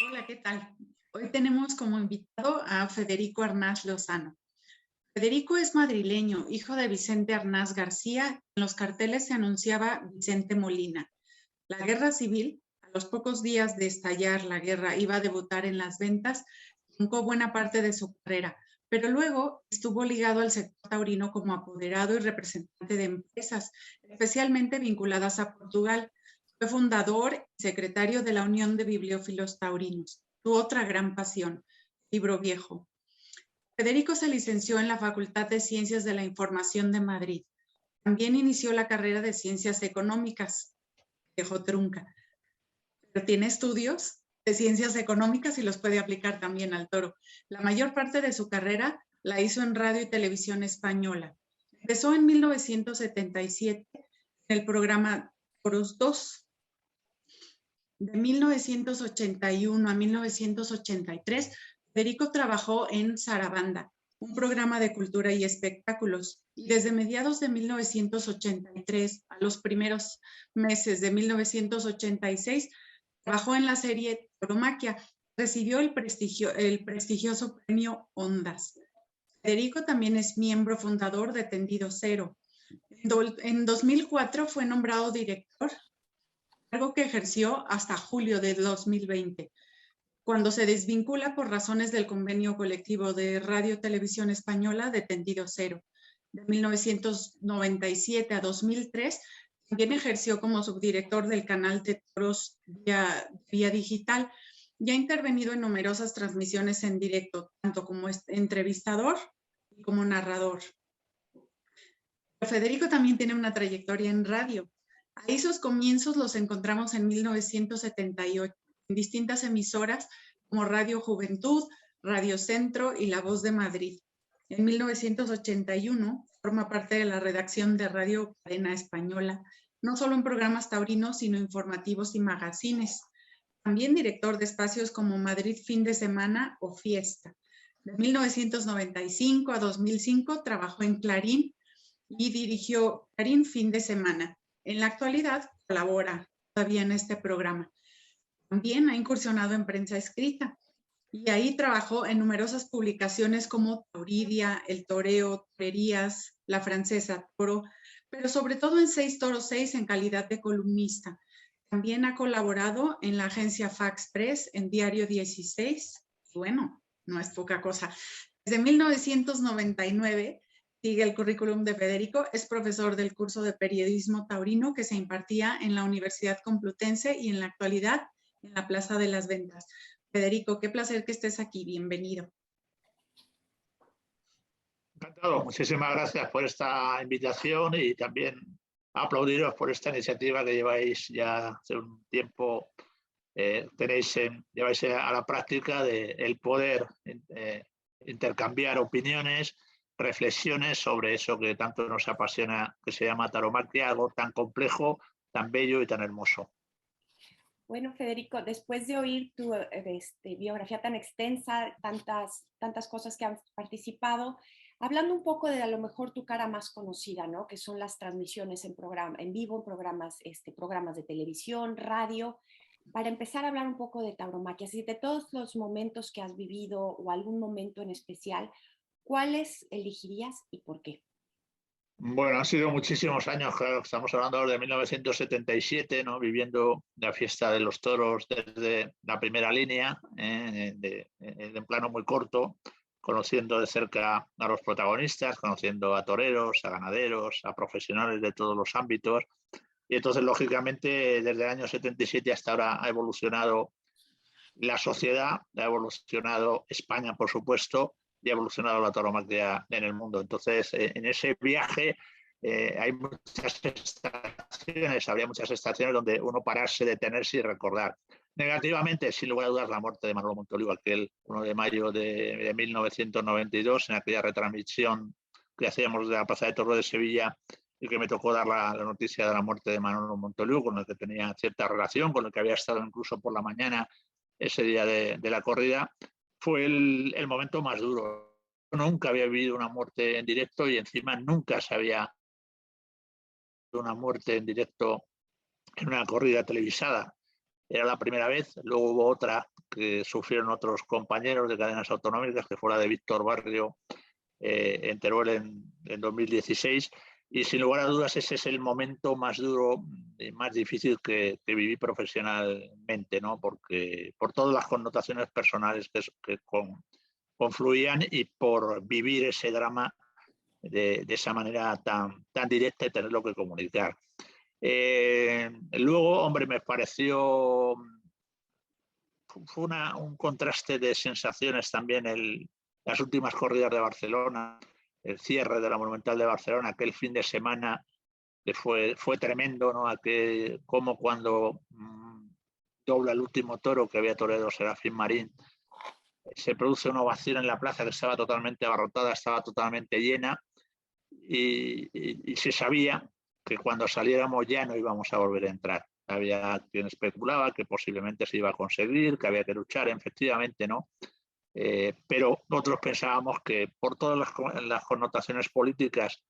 Hola, ¿qué tal? Hoy tenemos como invitado a Federico Arnaz Lozano. Federico es madrileño, hijo de Vicente Arnaz García. En los carteles se anunciaba Vicente Molina. La guerra civil, a los pocos días de estallar la guerra, iba a debutar en las ventas, truncó buena parte de su carrera, pero luego estuvo ligado al sector taurino como apoderado y representante de empresas, especialmente vinculadas a Portugal. Fue fundador y secretario de la Unión de Bibliófilos Taurinos. Su otra gran pasión, Libro Viejo. Federico se licenció en la Facultad de Ciencias de la Información de Madrid. También inició la carrera de Ciencias Económicas, dejó trunca, pero tiene estudios de Ciencias Económicas y los puede aplicar también al toro. La mayor parte de su carrera la hizo en radio y televisión española. Empezó en 1977 en el programa Toros 2. De 1981 a 1983, Federico trabajó en Sarabanda, un programa de cultura y espectáculos, y desde mediados de 1983 a los primeros meses de 1986, trabajó en la serie Tauromaquia. Recibió el prestigioso premio Ondas. Federico también es miembro fundador de Tendido Cero. En 2004 fue nombrado director, cargo que ejerció hasta julio de 2020, cuando se desvincula por razones del convenio colectivo de Radio Televisión Española de Tendido Cero. De 1997 a 2003, también ejerció como subdirector del canal de toros vía digital y ha intervenido en numerosas transmisiones en directo, tanto como entrevistador y como narrador. Pero Federico también tiene una trayectoria en radio. Ahí sus comienzos los encontramos en 1978, en distintas emisoras como Radio Juventud, Radio Centro y La Voz de Madrid. En 1981 forma parte de la redacción de Radio Cadena Española, no solo en programas taurinos, sino informativos y magazines. También director de espacios como Madrid Fin de Semana o Fiesta. De 1995 a 2005 trabajó en Clarín y dirigió Clarín Fin de Semana. En la actualidad colabora todavía en este programa. También ha incursionado en prensa escrita y ahí trabajó en numerosas publicaciones como Tauridia, El Toreo, Torerías, La Francesa Toro, pero sobre todo en 6 Toros 6 en calidad de columnista. También ha colaborado en la agencia Fax Press, en Diario 16. Bueno, no es poca cosa. Desde 1999 sigue el currículum de Federico, es profesor del curso de periodismo taurino que se impartía en la Universidad Complutense y en la actualidad en la Plaza de las Ventas. Federico, qué placer que estés aquí, bienvenido. Encantado, muchísimas gracias por esta invitación y también aplaudiros por esta iniciativa que lleváis ya hace un tiempo, lleváis a la práctica de el poder intercambiar opiniones, reflexiones sobre eso que tanto nos apasiona, que se llama tauromaquia, algo tan complejo, tan bello y tan hermoso. Bueno, Federico, después de oír tu biografía tan extensa, tantas cosas que han participado, hablando un poco de a lo mejor tu cara más conocida, ¿no? Que son las transmisiones en vivo, programas de televisión, radio. Para empezar a hablar un poco de tauromaquia, y de todos los momentos que has vivido o algún momento en especial, ¿cuáles elegirías y por qué? Bueno, han sido muchísimos años, claro, estamos hablando de 1977, ¿no? Viviendo la fiesta de los toros desde la primera línea, en plano muy corto, conociendo de cerca a los protagonistas, conociendo a toreros, a ganaderos, a profesionales de todos los ámbitos. Y entonces, lógicamente, desde el año 77 hasta ahora ha evolucionado la sociedad, ha evolucionado España, por supuesto, y ha evolucionado la tauromaquia en el mundo. Entonces, en ese viaje hay muchas estaciones, habría muchas estaciones donde uno pararse, detenerse y recordar. Negativamente, sin lugar a dudas, la muerte de Manolo Montoliu, aquel 1 de mayo de 1992, en aquella retransmisión que hacíamos de la Plaza de Toros de Sevilla, y que me tocó dar la noticia de la muerte de Manolo Montoliu, con el que tenía cierta relación, con el que había estado incluso por la mañana ese día de la corrida. Fue el momento más duro. Nunca había vivido una muerte en directo y encima nunca se había vivido una muerte en directo en una corrida televisada. era la primera vez. Luego hubo otra que sufrieron otros compañeros de cadenas autonómicas, que fue la de Víctor Barrio en Teruel en 2016. Y sin lugar a dudas ese es el momento más duro y más difícil que viví profesionalmente, ¿no? Porque por todas las connotaciones personales que confluían y por vivir ese drama de esa manera tan directa y tenerlo que comunicar. Luego, hombre, me pareció, fue un contraste de sensaciones también las últimas corridas de Barcelona, el cierre de la Monumental de Barcelona, aquel fin de semana que fue tremendo, ¿no? Como cuando dobla el último toro, que había toreado Serafín Marín, se produce una ovación en la plaza que estaba totalmente abarrotada, estaba totalmente llena, y se sabía que cuando saliéramos ya no íbamos a volver a entrar. Había quien especulaba que posiblemente se iba a conseguir, que había que luchar, efectivamente no. Pero otros pensábamos que por todas las connotaciones políticas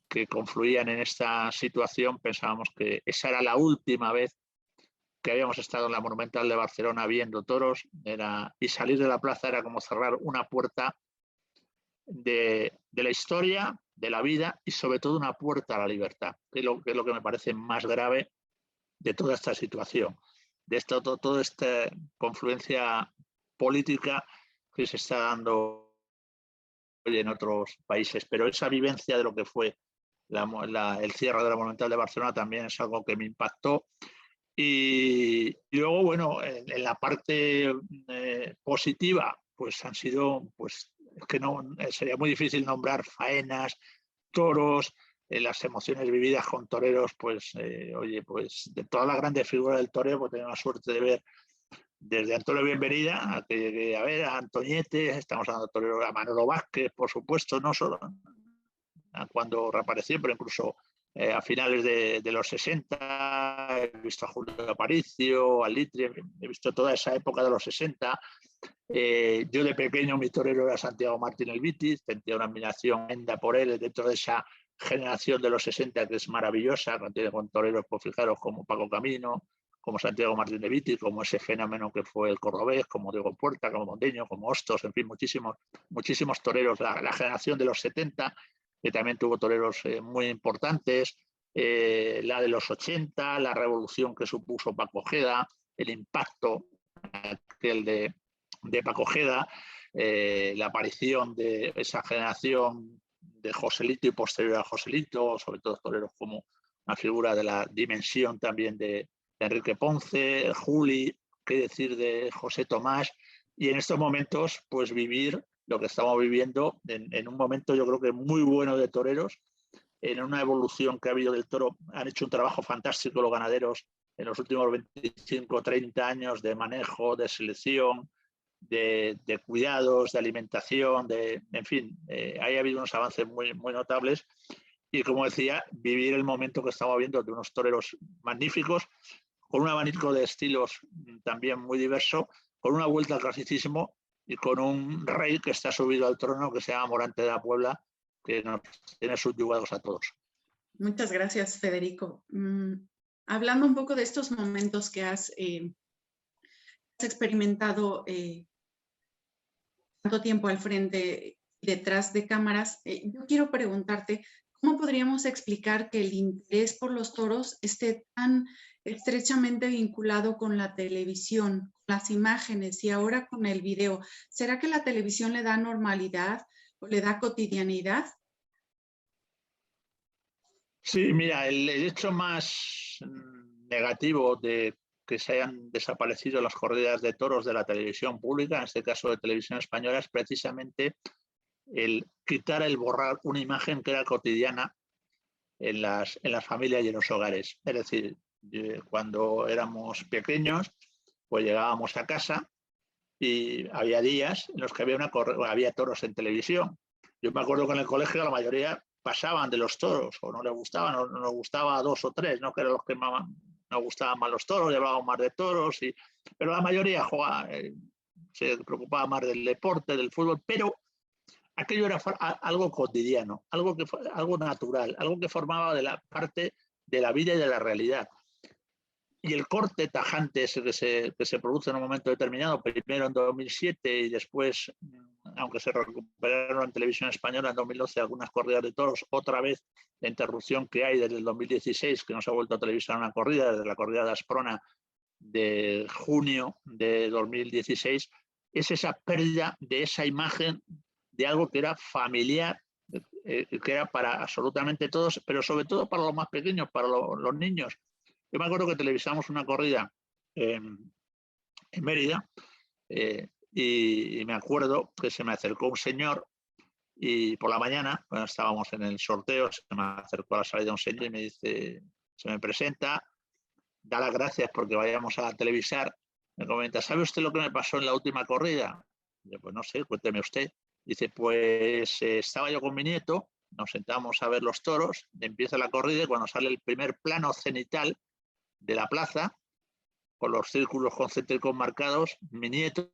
que confluían en esta situación, pensábamos que esa era la última vez que habíamos estado en la Monumental de Barcelona viendo toros, y salir de la plaza era como cerrar una puerta de la historia, de la vida y sobre todo una puerta a la libertad, que es lo que me parece más grave de toda esta situación, de toda esta confluencia política que se está dando en otros países. Pero esa vivencia de lo que fue el cierre de la Monumental de Barcelona también es algo que me impactó. Y luego, bueno, en la parte positiva, pues han sido, pues es que no sería muy difícil nombrar faenas, toros, las emociones vividas con toreros, pues oye, pues de todas las grandes figuras del toreo, pues tengo la suerte de ver desde Antonio Bienvenida a que llegué a ver a Antoñete, estamos hablando de torero, a Manolo Vázquez, por supuesto, no solo cuando reapareció, pero incluso a finales de los 60, he visto a Julio Aparicio, a Litri, he visto toda esa época de los 60. Yo de pequeño mi torero era Santiago Martín el Vitis, tenía una admiración tremenda por él dentro de esa generación de los 60 que es maravillosa, con toreros, pues fijaros, como Paco Camino, como Santiago Martín de Vitis, como ese fenómeno que fue el cordobés, como Diego Puerta, como Monteño, como Hostos, en fin, muchísimos toreros, la generación de los 70, que también tuvo toreros muy importantes, la de los 80, la revolución que supuso Paco Ojeda, el impacto aquel de Paco Ojeda, la aparición de esa generación de Joselito y posterior a Joselito, sobre todo toreros como una figura de la dimensión también de Enrique Ponce, Juli, qué decir de José Tomás, y en estos momentos pues vivir lo que estamos viviendo en un momento yo creo que muy bueno de toreros, en una evolución que ha habido del toro. Han hecho un trabajo fantástico los ganaderos en los últimos 25 o 30 años de manejo, de selección, de cuidados, de alimentación, en fin, ha habido unos avances muy notables. Y como decía, vivir el momento que estamos viendo de unos toreros magníficos, con un abanico de estilos también muy diverso, con una vuelta al clasicismo y con un rey que está subido al trono, que se llama Morante de la Puebla, que nos tiene subyugados a todos. Muchas gracias, Federico. Hablando un poco de estos momentos que has experimentado tanto tiempo al frente y detrás de cámaras, yo quiero preguntarte, ¿cómo podríamos explicar que el interés por los toros esté tan estrechamente vinculado con la televisión, las imágenes y ahora con el video? ¿Será que la televisión le da normalidad o le da cotidianidad? Sí, mira, el hecho más negativo de que se hayan desaparecido las corridas de toros de la televisión pública, en este caso de Televisión Española, es precisamente el quitar, el borrar una imagen que era cotidiana en las familias y en los hogares. Es decir, cuando éramos pequeños, pues llegábamos a casa y había días en los que había toros en televisión. Yo me acuerdo que en el colegio la mayoría pasaban de los toros, o no les gustaban, o nos gustaba 2 o 3, ¿no? Que eran los que nos gustaban más los toros, llevábamos más de toros, pero la mayoría jugaba, se preocupaba más del deporte, del fútbol, pero aquello era algo cotidiano, algo natural, algo que formaba de la parte de la vida y de la realidad. y el corte tajante ese que se produce en un momento determinado, primero en 2007 y después, aunque se recuperaron en televisión española en 2012 algunas corridas de toros, otra vez la interrupción que hay desde el 2016, que no se ha vuelto a televisar una corrida, desde la corrida de Asprona de junio de 2016, es esa pérdida de esa imagen de algo que era familiar, que era para absolutamente todos, pero sobre todo para los más pequeños, para los niños. Yo me acuerdo que televisamos una corrida en Mérida y me acuerdo que se me acercó un señor y por la mañana, cuando estábamos en el sorteo, se me acercó a la salida un señor y me dice, se me presenta, da las gracias porque vayamos a televisar, me comenta, ¿sabe usted lo que me pasó en la última corrida? Y yo, pues no sé, cuénteme usted. Dice, pues estaba yo con mi nieto, nos sentamos a ver los toros, empieza la corrida y cuando sale el primer plano cenital de la plaza, con los círculos concéntricos marcados, mi nieto,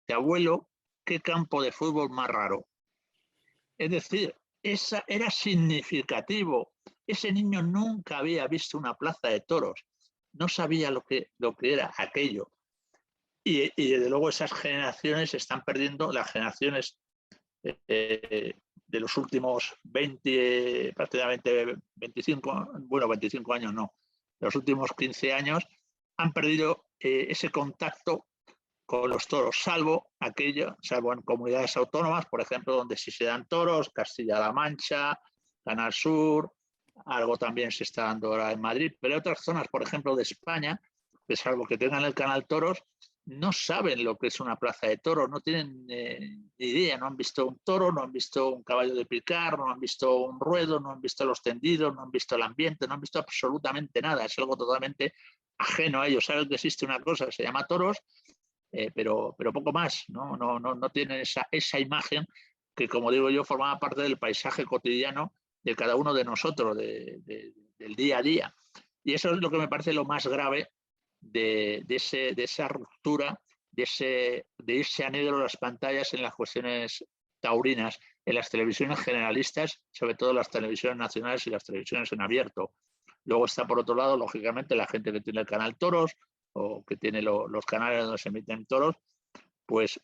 de abuelo, qué campo de fútbol más raro. Es decir, esa era significativo. Ese niño nunca había visto una plaza de toros, no sabía lo que era aquello. Y desde luego esas generaciones se están perdiendo, las generaciones de los últimos 20, prácticamente 25, bueno, 25 años no, los últimos 15 años han perdido ese contacto con los toros, salvo en comunidades autónomas, por ejemplo, donde sí se dan toros, Castilla-La Mancha, Canal Sur, algo también se está dando ahora en Madrid, pero hay otras zonas, por ejemplo, de España, que salvo que tengan el canal Toros, no saben lo que es una plaza de toros, no tienen ni idea, no han visto un toro, no han visto un caballo de picar, no han visto un ruedo, no han visto los tendidos, no han visto el ambiente, no han visto absolutamente nada, es algo totalmente ajeno a ellos. Saben que existe una cosa que se llama toros, pero poco más, no tienen esa imagen que, como digo yo, formaba parte del paisaje cotidiano de cada uno de nosotros, del día a día. Y eso es lo que me parece lo más grave de esa ruptura, de ese anhelo de las pantallas en las cuestiones taurinas, en las televisiones generalistas, sobre todo las televisiones nacionales y las televisiones en abierto. Luego está, por otro lado, lógicamente, la gente que tiene el canal Toros o que tiene los canales donde se emiten toros, pues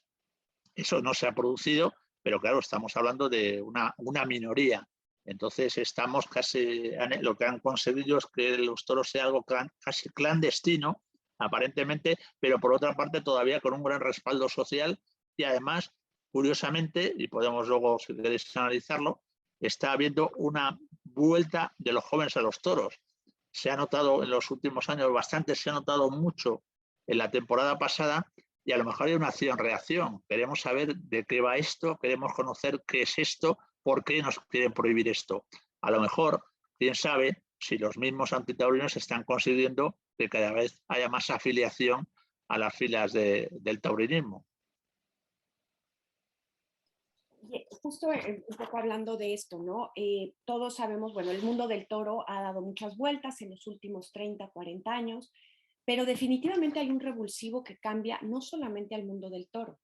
eso no se ha producido, pero claro, estamos hablando de una minoría. Entonces estamos casi, lo que han conseguido es que los toros sea algo casi clandestino, aparentemente, pero por otra parte todavía con un gran respaldo social y además, curiosamente, y podemos luego, si queréis analizarlo, está habiendo una vuelta de los jóvenes a los toros. Se ha notado en los últimos años bastante, se ha notado mucho en la temporada pasada y a lo mejor hay una acción-reacción. Queremos saber de qué va esto, queremos conocer qué es esto, por qué nos quieren prohibir esto. A lo mejor, quién sabe, si los mismos antitaurinos están consiguiendo que cada vez haya más afiliación a las filas del taurinismo. Justo un poco hablando de esto, ¿no? Todos sabemos, bueno, el mundo del toro ha dado muchas vueltas en los últimos 30, 40 años, pero definitivamente hay un revulsivo que cambia no solamente al mundo del toro,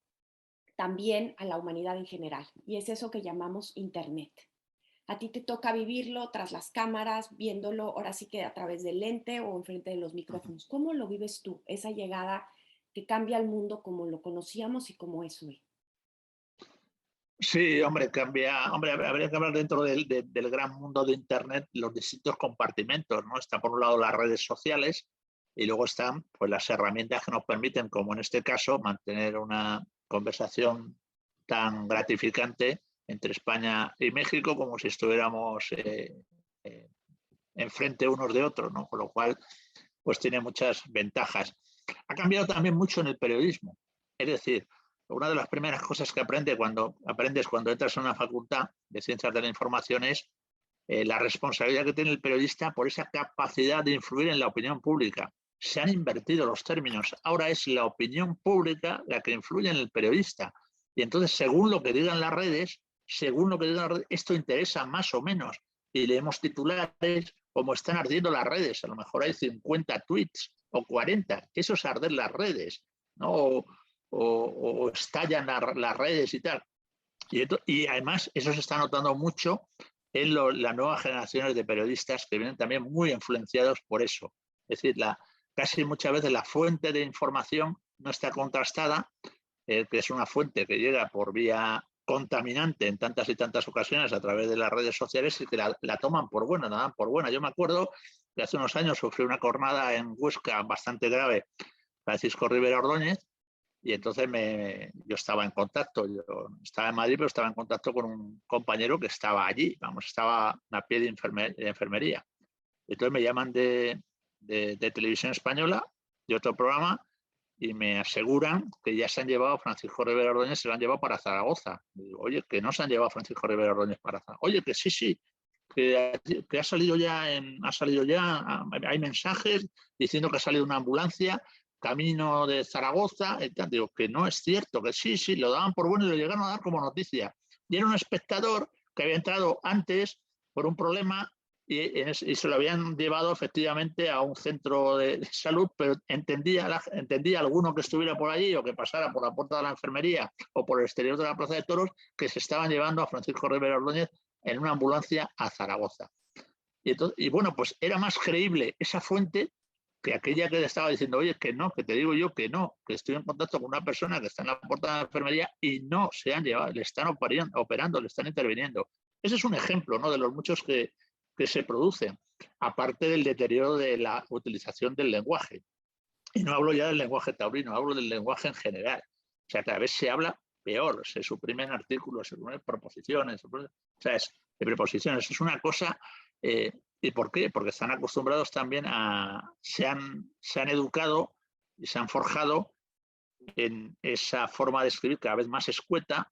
también a la humanidad en general, y es eso que llamamos Internet. A ti te toca vivirlo tras las cámaras, viéndolo ahora sí que a través del lente o enfrente de los micrófonos. ¿Cómo lo vives tú, esa llegada que cambia el mundo como lo conocíamos y como es hoy? Sí, hombre, cambia. Hombre, habría que hablar dentro del gran mundo de Internet los distintos compartimentos, ¿no? Está por un lado las redes sociales y luego están pues las herramientas que nos permiten, como en este caso, mantener una conversación tan gratificante entre España y México como si estuviéramos enfrente unos de otros, ¿no? Con lo cual, pues tiene muchas ventajas. Ha cambiado también mucho en el periodismo. Es decir, una de las primeras cosas que aprendes cuando entras en una facultad de ciencias de la información es la responsabilidad que tiene el periodista por esa capacidad de influir en la opinión pública. Se han invertido los términos. Ahora es la opinión pública la que influye en el periodista. Y entonces, según lo que digan las redes, esto interesa más o menos. Y leemos titulares como están ardiendo las redes. A lo mejor hay 50 tweets o 40. Eso es arder las redes, ¿no? O estallan las redes y tal. Y además eso se está notando mucho en las nuevas generaciones de periodistas que vienen también muy influenciados por eso. Es decir, casi muchas veces la fuente de información no está contrastada, que es una fuente que llega por vía contaminante en tantas y tantas ocasiones a través de las redes sociales y que la toman por buena, la dan por buena. Yo me acuerdo que hace unos años sufrí una jornada en Huesca bastante grave, Francisco Rivera Ordóñez, y entonces yo estaba en contacto, yo estaba en Madrid, pero estaba en contacto con un compañero que estaba allí, estaba a pie de enfermería. Entonces me llaman de Televisión Española, de otro programa, y me aseguran que ya se han llevado a Francisco Rivera Ordóñez, se lo han llevado para Zaragoza. Y digo, oye, que no se han llevado a Francisco Rivera Ordóñez para Zaragoza. Oye, que sí, que ha salido ya, hay mensajes diciendo que ha salido una ambulancia camino de Zaragoza. Digo, que no es cierto, que sí, lo daban por bueno y lo llegaron a dar como noticia. Y era un espectador que había entrado antes por un problema y se lo habían llevado efectivamente a un centro de salud, pero entendía alguno que estuviera por allí o que pasara por la puerta de la enfermería o por el exterior de la Plaza de Toros, que se estaban llevando a Francisco Rivera Ordóñez en una ambulancia a Zaragoza. Y bueno, pues era más creíble esa fuente que aquella que le estaba diciendo, oye, que no, que te digo yo que no, que estoy en contacto con una persona que está en la puerta de la enfermería y no se han llevado, le están operando, le están interviniendo. Ese es un ejemplo, ¿no?, de los muchos que se producen, aparte del deterioro de la utilización del lenguaje. Y no hablo ya del lenguaje taurino, hablo del lenguaje en general. O sea, cada vez se habla peor, se suprimen artículos, se suprimen proposiciones, preposiciones. Es una cosa. ¿Y por qué? Porque están acostumbrados también se han educado y se han forjado en esa forma de escribir cada vez más escueta,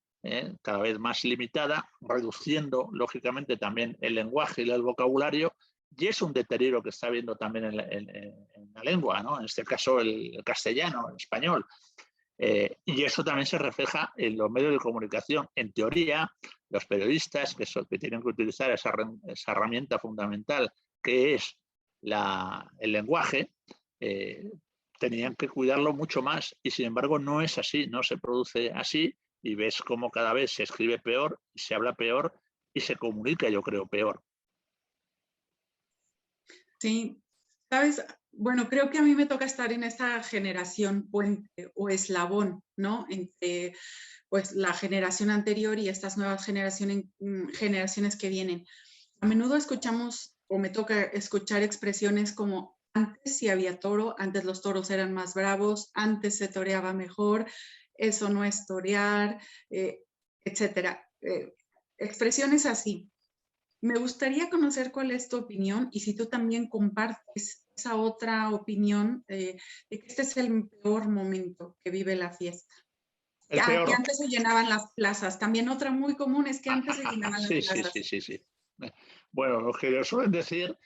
cada vez más limitada, reduciendo lógicamente también el lenguaje y el vocabulario, y es un deterioro que está habiendo también en la lengua, ¿no? En este caso el castellano, el español. Y eso también se refleja en los medios de comunicación. En teoría, los periodistas que tienen que utilizar esa herramienta fundamental que es el lenguaje, tenían que cuidarlo mucho más y sin embargo no es así, no se produce así y ves cómo cada vez se escribe peor, se habla peor y se comunica, yo creo, peor. Sí, sabes, bueno, creo que a mí me toca estar en esta generación puente o eslabón, ¿no? Entre pues la generación anterior y estas nuevas generaciones que vienen. A menudo escuchamos o me toca escuchar expresiones como antes sí había toro, antes los toros eran más bravos, antes se toreaba mejor, eso no es torear, etcétera. Expresiones así. Me gustaría conocer cuál es tu opinión y si tú también compartes esa otra opinión de que este es el peor momento que vive la fiesta. Que antes se llenaban las plazas. También otra muy común es que antes se llenaban las plazas. Sí. Bueno, lo que suelen decir,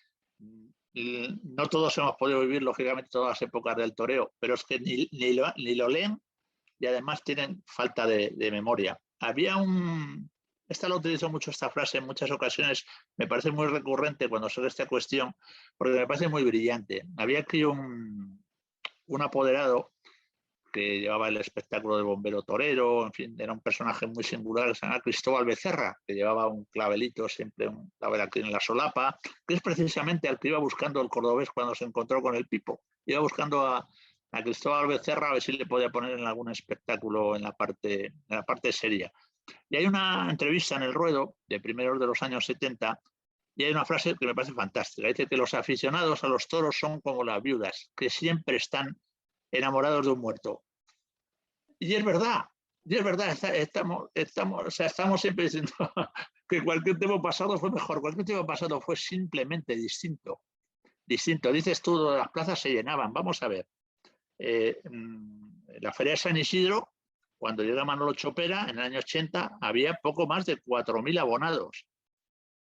no todos hemos podido vivir, lógicamente, todas las épocas del toreo, pero es que ni lo leen y además tienen falta de memoria. Esta lo utilizo mucho, esta frase, en muchas ocasiones, me parece muy recurrente cuando sobre esta cuestión, porque me parece muy brillante. Había aquí un apoderado que llevaba el espectáculo del bombero torero, en fin, era un personaje muy singular, que se llama Cristóbal Becerra, que llevaba un clavelito, siempre un clavel aquí en la solapa, que es precisamente al que iba buscando el cordobés cuando se encontró con el Pipo. Iba buscando a Cristóbal Becerra a ver si le podía poner en algún espectáculo en la parte seria. Y hay una entrevista en El Ruedo, de primeros de los años 70, y hay una frase que me parece fantástica. Dice que los aficionados a los toros son como las viudas, que siempre están enamorados de un muerto. Y es verdad, estamos siempre diciendo que cualquier tiempo pasado fue mejor, cualquier tiempo pasado fue simplemente distinto. Dices tú, las plazas se llenaban. Vamos a ver, la feria de San Isidro, cuando llega Manolo Chopera, en el año 80, había poco más de 4.000 abonados.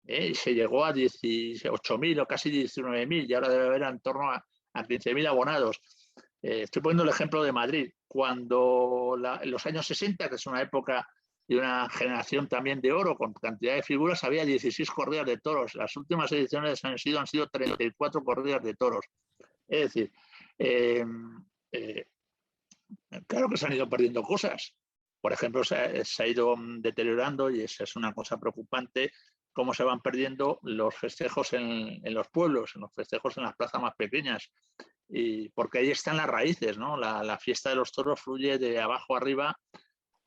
Y se llegó a 18.000 o casi 19.000 y ahora debe haber en torno a 15.000 abonados. Estoy poniendo el ejemplo de Madrid. Cuando en los años 60, que es una época y una generación también de oro con cantidad de figuras, había 16 corridas de toros. Las últimas ediciones de San Isidro han sido 34 corridas de toros. Es decir, claro que se han ido perdiendo cosas. Por ejemplo, se ha ido deteriorando, y esa es una cosa preocupante, cómo se van perdiendo los festejos en los pueblos, en los festejos en las plazas más pequeñas, y porque ahí están las raíces, ¿no? La fiesta de los toros fluye de abajo arriba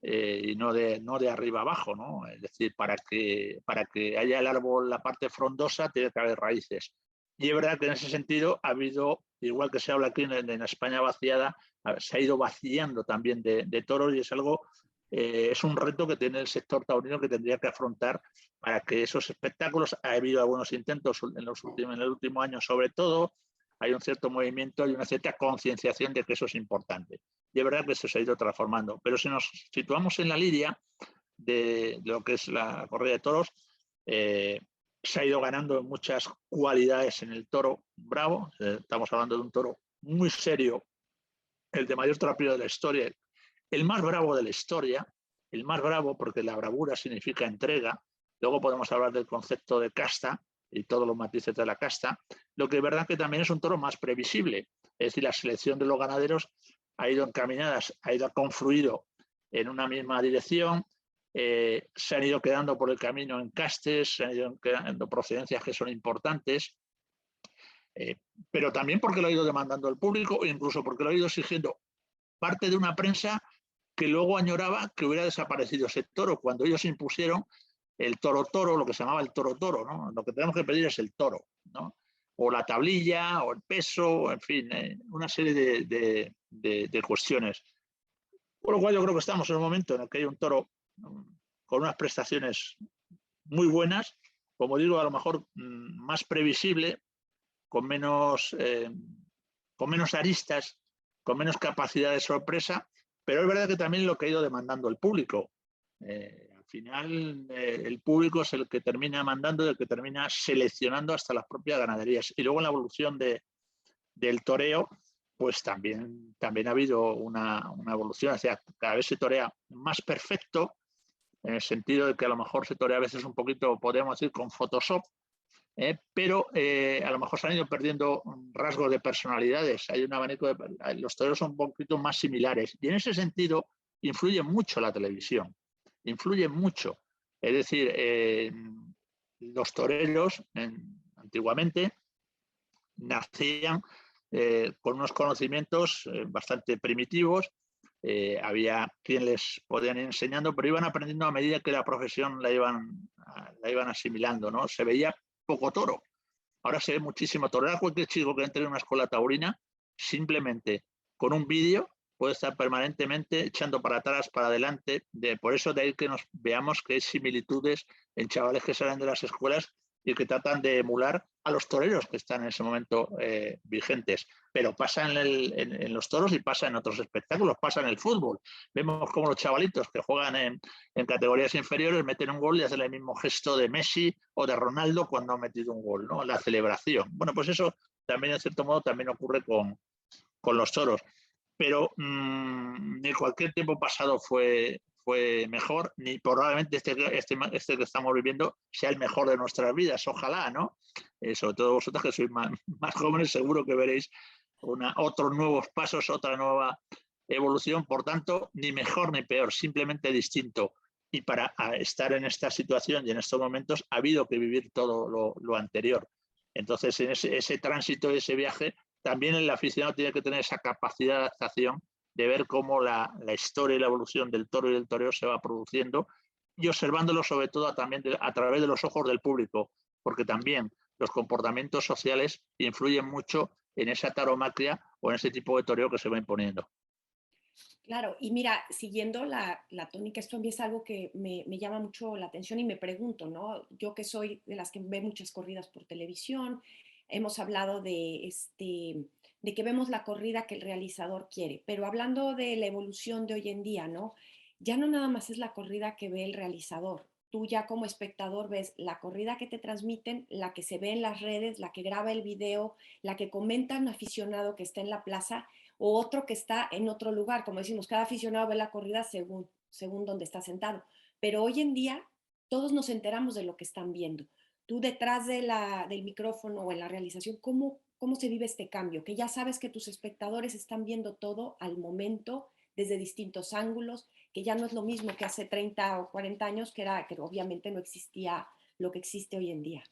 y no de arriba abajo, ¿no? Es decir, para que haya el árbol, la parte frondosa, tiene que haber raíces. Y es verdad que en ese sentido ha habido, igual que se habla aquí en España vaciada, se ha ido vaciando también de toros, y es algo, es un reto que tiene el sector taurino que tendría que afrontar para que esos espectáculos, ha habido algunos intentos en el último año sobre todo, hay un cierto movimiento y una cierta concienciación de que eso es importante. Y es verdad que eso se ha ido transformando. Pero si nos situamos en la lidia de lo que es la corrida de toros, se ha ido ganando muchas cualidades en el toro bravo. Estamos hablando de un toro muy serio, el de mayor trapío de la historia, el más bravo de la historia, el más bravo porque la bravura significa entrega. Luego podemos hablar del concepto de casta y todos los matices de la casta. Lo que es verdad que también es un toro más previsible. Es decir, la selección de los ganaderos ha ido encaminada, ha ido confluido en una misma dirección. Se han ido quedando por el camino en castes, se han ido quedando procedencias que son importantes, pero también porque lo ha ido demandando el público e incluso porque lo ha ido exigiendo parte de una prensa que luego añoraba que hubiera desaparecido ese toro cuando ellos impusieron el toro-toro, lo que se llamaba el toro-toro, ¿no? Lo que tenemos que pedir es el toro, ¿no? O la tablilla, o el peso, en fin, una serie de cuestiones. Por lo cual yo creo que estamos en un momento en el que hay un toro con unas prestaciones muy buenas, como digo, a lo mejor más previsible, con menos aristas, con menos capacidad de sorpresa, pero es verdad que también lo que ha ido demandando el público. Al final, el público es el que termina mandando y el que termina seleccionando hasta las propias ganaderías. Y luego en la evolución del toreo, pues también ha habido una evolución. O sea, cada vez se torea más perfecto, en el sentido de que a lo mejor se torea a veces un poquito, podríamos decir, con Photoshop, pero a lo mejor se han ido perdiendo rasgos de personalidades. Hay un abanico los toreros son un poquito más similares. Y en ese sentido influye mucho la televisión, influye mucho. Es decir, los toreros antiguamente nacían con unos conocimientos bastante primitivos. Había quien les podían ir enseñando, pero iban aprendiendo a medida que la profesión la iban asimilando, ¿no? Se veía poco toro. Ahora se ve muchísimo toro. Ahora cualquier chico que entre en una escuela taurina, simplemente con un vídeo puede estar permanentemente echando para atrás, para adelante. Por eso de ahí que nos veamos que hay similitudes en chavales que salen de las escuelas y que tratan de emular a los toreros que están en ese momento vigentes. Pero pasa en los toros y pasa en otros espectáculos, pasa en el fútbol. Vemos como los chavalitos que juegan en categorías inferiores meten un gol y hacen el mismo gesto de Messi o de Ronaldo cuando han metido un gol, ¿no? La celebración. Bueno, pues eso también, en cierto modo, también ocurre con los toros. Pero ni cualquier tiempo pasado fue mejor, ni probablemente este que estamos viviendo sea el mejor de nuestras vidas. Ojalá, ¿no? Sobre todo vosotros que sois más jóvenes, seguro que veréis otros nuevos pasos, otra nueva evolución. Por tanto, ni mejor ni peor, simplemente distinto. Y para estar en esta situación y en estos momentos ha habido que vivir todo lo anterior. Entonces, en ese tránsito, ese viaje, también el aficionado tiene que tener esa capacidad de adaptación de ver cómo la historia y la evolución del toro y del toreo se va produciendo y observándolo sobre todo también a través de los ojos del público, porque también los comportamientos sociales influyen mucho en esa taromaquia o en ese tipo de toreo que se va imponiendo. Claro, y mira, siguiendo la tónica, esto a mí es algo que me llama mucho la atención y me pregunto, ¿no? Yo que soy de las que ve muchas corridas por televisión, hemos hablado de que vemos la corrida que el realizador quiere, pero hablando de la evolución de hoy en día, ¿no? Ya no nada más es la corrida que ve el realizador. Tú ya como espectador ves la corrida que te transmiten, la que se ve en las redes, la que graba el video, la que comenta un aficionado que está en la plaza o otro que está en otro lugar. Como decimos, cada aficionado ve la corrida según donde está sentado. Pero hoy en día todos nos enteramos de lo que están viendo. Tú detrás del micrófono o en la realización, ¿cómo se vive este cambio? Que ya sabes que tus espectadores están viendo todo al momento, desde distintos ángulos, que ya no es lo mismo que hace 30 o 40 años, que obviamente no existía lo que existe hoy en día.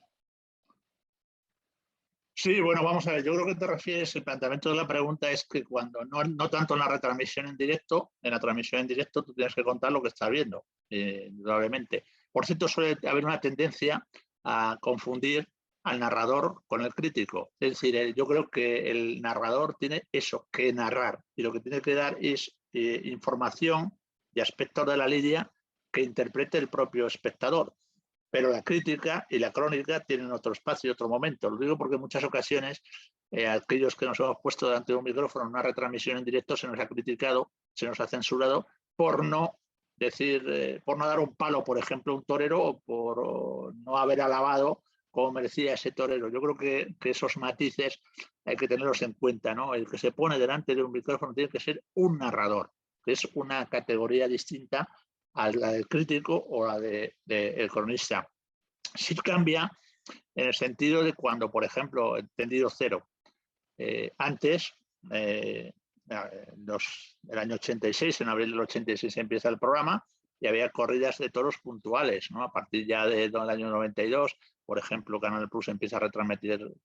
Sí, bueno, vamos a ver, yo creo que te refieres, el planteamiento de la pregunta es que cuando no tanto en la retransmisión en directo, en la transmisión en directo tú tienes que contar lo que estás viendo, indudablemente. Por cierto, suele haber una tendencia a confundir al narrador con el crítico. Es decir, yo creo que el narrador tiene eso, que narrar, y lo que tiene que dar es información y aspectos de la lidia que interprete el propio espectador. Pero la crítica y la crónica tienen otro espacio y otro momento. Lo digo porque en muchas ocasiones aquellos que nos hemos puesto delante de un micrófono en una retransmisión en directo se nos ha criticado, se nos ha censurado por no decir, por no dar un palo, por ejemplo, a un torero o por no haber alabado como merecía ese torero. Yo creo que esos matices hay que tenerlos en cuenta, ¿no? El que se pone delante de un micrófono tiene que ser un narrador, que es una categoría distinta a la del crítico o la del cronista. Sí cambia en el sentido de cuando, por ejemplo, en tendido cero, antes, el año 86, en abril del 86 empieza el programa y había corridas de toros puntuales, ¿no? A partir ya del año 92, por ejemplo, Canal Plus empieza a retransmitir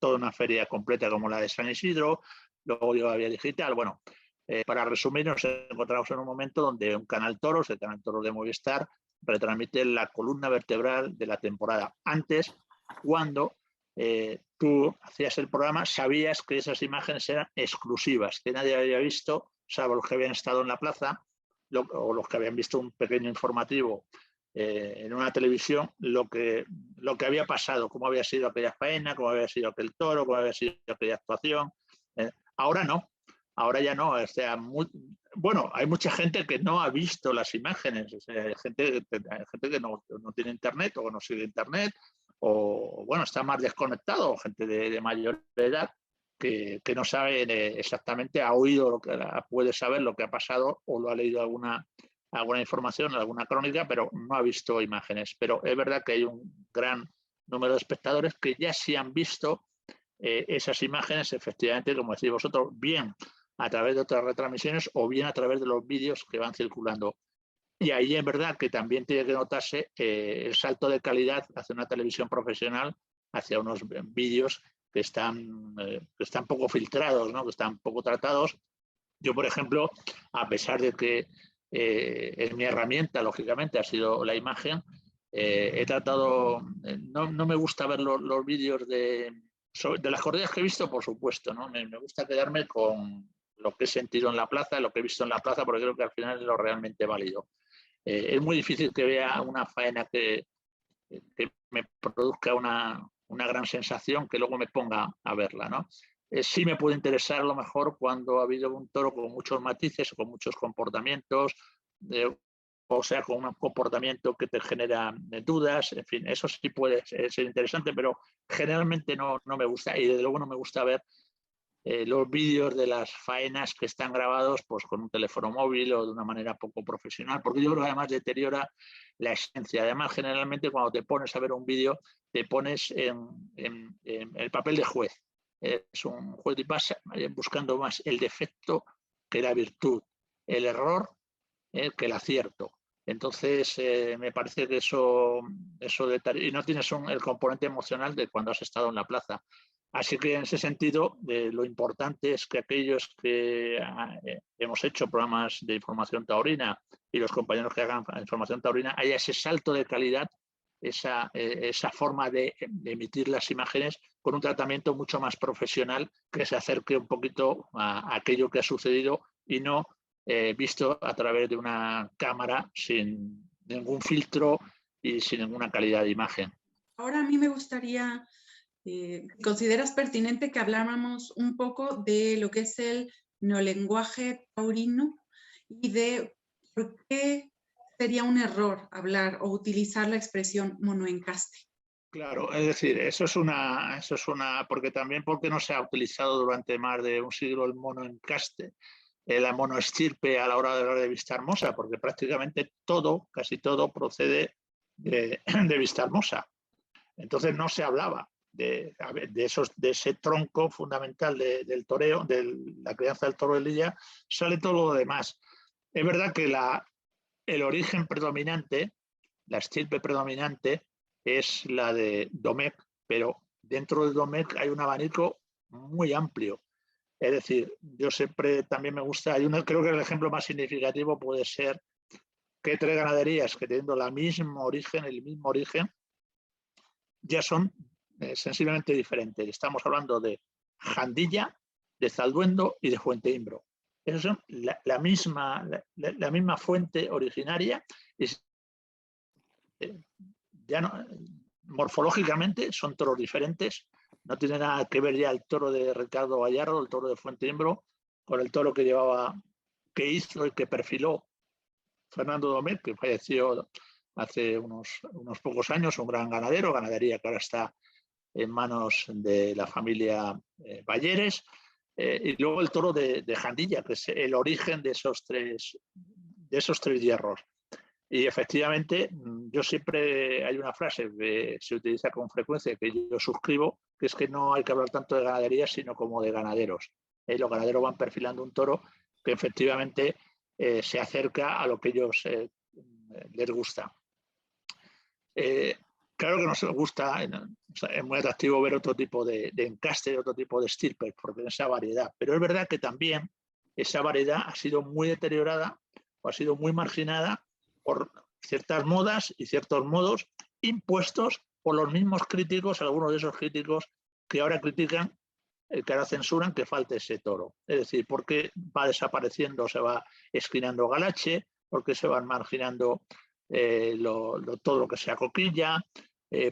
toda una feria completa como la de San Isidro, luego llegó la vía digital. Bueno, para resumir, nos encontramos en un momento donde un canal Toros, el canal Toros de Movistar, retransmite la columna vertebral de la temporada. Antes, cuando tú hacías el programa, sabías que esas imágenes eran exclusivas, que nadie había visto, salvo los que habían estado en la plaza o los que habían visto un pequeño informativo en una televisión, lo que había pasado, cómo había sido aquella faena, cómo había sido aquel toro, cómo había sido aquella actuación. Ahora no. Ahora ya no, o sea, bueno, hay mucha gente que no ha visto las imágenes, o sea, hay gente que no tiene internet o no sigue internet, o bueno, está más desconectado, gente de mayor edad que no sabe exactamente, ha oído puede saber lo que ha pasado o lo ha leído alguna información, alguna crónica, pero no ha visto imágenes. Pero es verdad que hay un gran número de espectadores que ya sí han visto esas imágenes, efectivamente, como decís vosotros, bien a través de otras retransmisiones o bien a través de los vídeos que van circulando. Y ahí es verdad que también tiene que notarse el salto de calidad hacia una televisión profesional, hacia unos vídeos que están poco filtrados, ¿no? Que están poco tratados. Yo, por ejemplo, a pesar de que es mi herramienta, lógicamente, ha sido la imagen, he tratado, no me gusta ver los vídeos de las corridas que he visto, por supuesto, ¿no? Me gusta quedarme con lo que he sentido en la plaza, lo que he visto en la plaza, porque creo que al final es lo realmente válido. Es muy difícil que vea una faena que me produzca una gran sensación que luego me ponga a verla, ¿no? Sí me puede interesar a lo mejor cuando ha habido un toro con muchos matices o con muchos comportamientos, o sea, con un comportamiento que te genera dudas, en fin, eso sí puede ser interesante, pero generalmente no me gusta, y desde luego no me gusta ver los vídeos de las faenas que están grabados pues con un teléfono móvil o de una manera poco profesional, porque yo creo que además deteriora la esencia. Además, generalmente cuando te pones a ver un vídeo, te pones en el papel de juez. Es un juez y vas buscando más el defecto que la virtud, el error que el acierto. Entonces, me parece que eso y no tienes el componente emocional de cuando has estado en la plaza. Así que en ese sentido, lo importante es que aquellos que hemos hecho programas de información taurina y los compañeros que hagan información taurina, haya ese salto de calidad, esa forma de emitir las imágenes con un tratamiento mucho más profesional que se acerque un poquito a aquello que ha sucedido y no visto a través de una cámara sin ningún filtro y sin ninguna calidad de imagen. Ahora a mí me gustaría, ¿consideras pertinente que habláramos un poco de lo que es el neolenguaje taurino y de por qué sería un error hablar o utilizar la expresión monoencaste? Claro, es decir, eso es una, porque también porque no se ha utilizado durante más de un siglo el monoencaste, la monoestirpe a la hora de hablar de Vistahermosa, porque prácticamente todo, casi todo, procede de Vistahermosa. Entonces no se hablaba de ese tronco fundamental del toreo, de la crianza del toro de lidia, sale todo lo demás. Es verdad que el origen predominante la estirpe predominante es la de Domecq, pero dentro de Domecq hay un abanico muy amplio. Es decir, yo siempre también me gusta, creo que el ejemplo más significativo puede ser que 3 ganaderías que teniendo el mismo origen, ya son sensiblemente diferentes. Estamos hablando de Jandilla, de Zalduendo y de Fuenteimbro. Esas son la misma fuente originaria. Ya no, morfológicamente son toros diferentes. No tiene nada que ver ya el toro de Ricardo Gallardo, el toro de Fuenteimbro, con el toro que hizo y que perfiló Fernando Domecq, que falleció hace unos pocos años, un gran ganadero, ganadería que ahora está en manos de la familia Balleres, y luego el toro de Jandilla, que es el origen de esos tres hierros. Y efectivamente, yo siempre, hay una frase que se utiliza con frecuencia que yo suscribo, que es que no hay que hablar tanto de ganadería, sino como de ganaderos. Los ganaderos van perfilando un toro que efectivamente se acerca a lo que ellos les gusta. Claro que nos gusta, es muy atractivo ver otro tipo de encaste, otro tipo de estirpes, porque esa variedad. Pero es verdad que también esa variedad ha sido muy deteriorada o ha sido muy marginada por ciertas modas y ciertos modos impuestos por los mismos críticos, algunos de esos críticos que ahora critican, que ahora censuran que falte ese toro. Es decir, ¿por qué va desapareciendo, se va esquinando Galache? ¿Por qué se van marginando todo lo que sea Coquilla?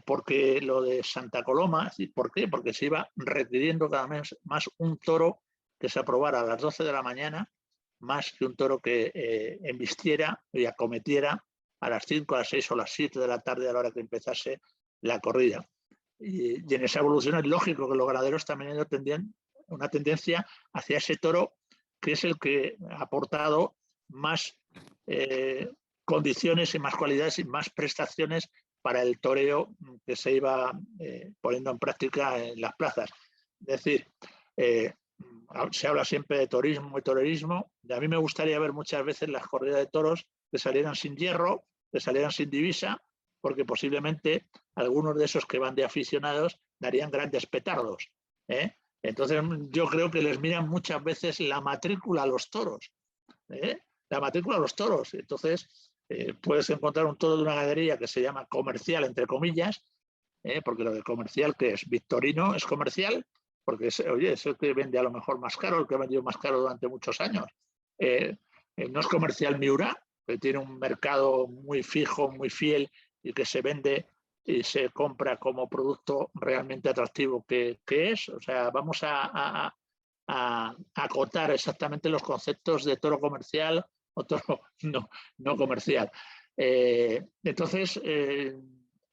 Porque lo de Santa Coloma, ¿por qué? Porque se iba requiriendo cada vez más un toro que se aprobara a las 12 de la mañana, más que un toro que embistiera y acometiera a las 5, a las 6 o las 7 de la tarde a la hora que empezase la corrida. Y en esa evolución es lógico que los ganaderos también tendrían una tendencia hacia ese toro que es el que ha aportado más condiciones y más cualidades y más prestaciones para el toreo que se iba poniendo en práctica en las plazas. Es decir, se habla siempre de torismo y torerismo, y a mí me gustaría ver muchas veces las corridas de toros que salieran sin hierro, que salieran sin divisa, porque posiblemente algunos de esos que van de aficionados darían grandes petardos. Entonces yo creo que les miran muchas veces la matrícula a los toros. La matrícula a los toros. Entonces puedes encontrar un toro de una ganadería que se llama comercial, entre comillas, porque lo de comercial, que es Victorino, es comercial, porque es el que vende a lo mejor más caro, el que ha vendido más caro durante muchos años. No es comercial Miura, que tiene un mercado muy fijo, muy fiel y que se vende y se compra como producto realmente atractivo que es. O sea, vamos a acotar exactamente los conceptos de toro comercial o toro no comercial. Entonces,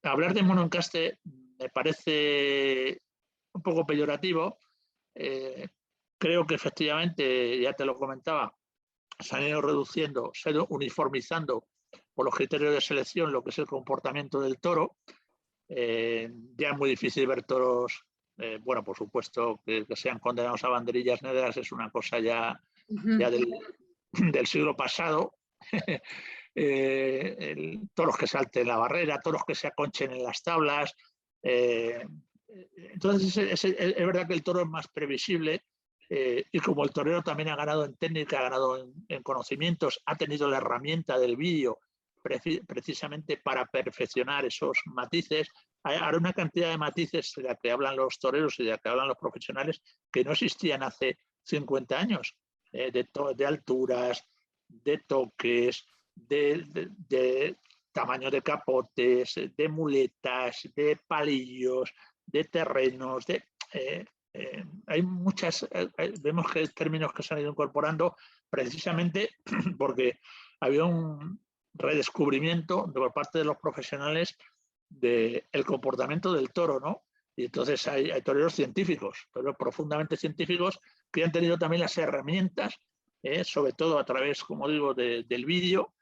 hablar de monoencaste me parece un poco peyorativo. Creo que efectivamente, ya te lo comentaba, se han ido reduciendo, se han ido uniformizando por los criterios de selección lo que es el comportamiento del toro. Ya es muy difícil ver toros, bueno, por supuesto, que sean condenados a banderillas negras, es una cosa ya del siglo pasado. Toros que salten la barrera, toros que se aconchen en las tablas. Entonces es verdad que el toro es más previsible, y como el torero también ha ganado en técnica, ha ganado en conocimientos, ha tenido la herramienta del vídeo precisamente para perfeccionar esos matices. Hay una cantidad de matices de la que hablan los toreros y de la que hablan los profesionales que no existían hace 50 años, de alturas, de toques, de tamaño de capotes, de muletas, de palillos, de terrenos, hay muchas, vemos que hay términos que se han ido incorporando precisamente porque había un redescubrimiento por parte de los profesionales del comportamiento del toro, ¿no? Y entonces hay toreros científicos, toreros profundamente científicos que han tenido también las herramientas, sobre todo a través, como digo, del vídeo,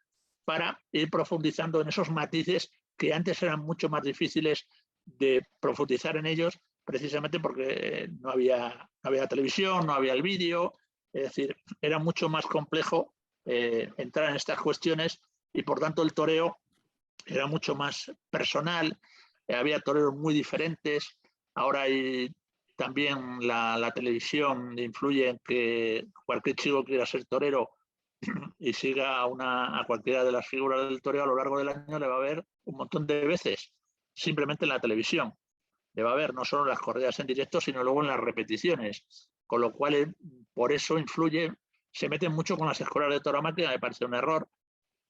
para ir profundizando en esos matices que antes eran mucho más difíciles de profundizar en ellos, precisamente porque no había televisión, no había el vídeo, es decir, era mucho más complejo entrar en estas cuestiones y por tanto el toreo era mucho más personal, había toreros muy diferentes. Ahora hay también la televisión influye en que cualquier chico quiera ser torero y siga a cualquiera de las figuras del toreo a lo largo del año, le va a ver un montón de veces, simplemente en la televisión. Le va a ver no solo en las corridas en directo, sino luego en las repeticiones. Con lo cual, por eso influye, se meten mucho con las escuelas de tauromaquia, me parece un error,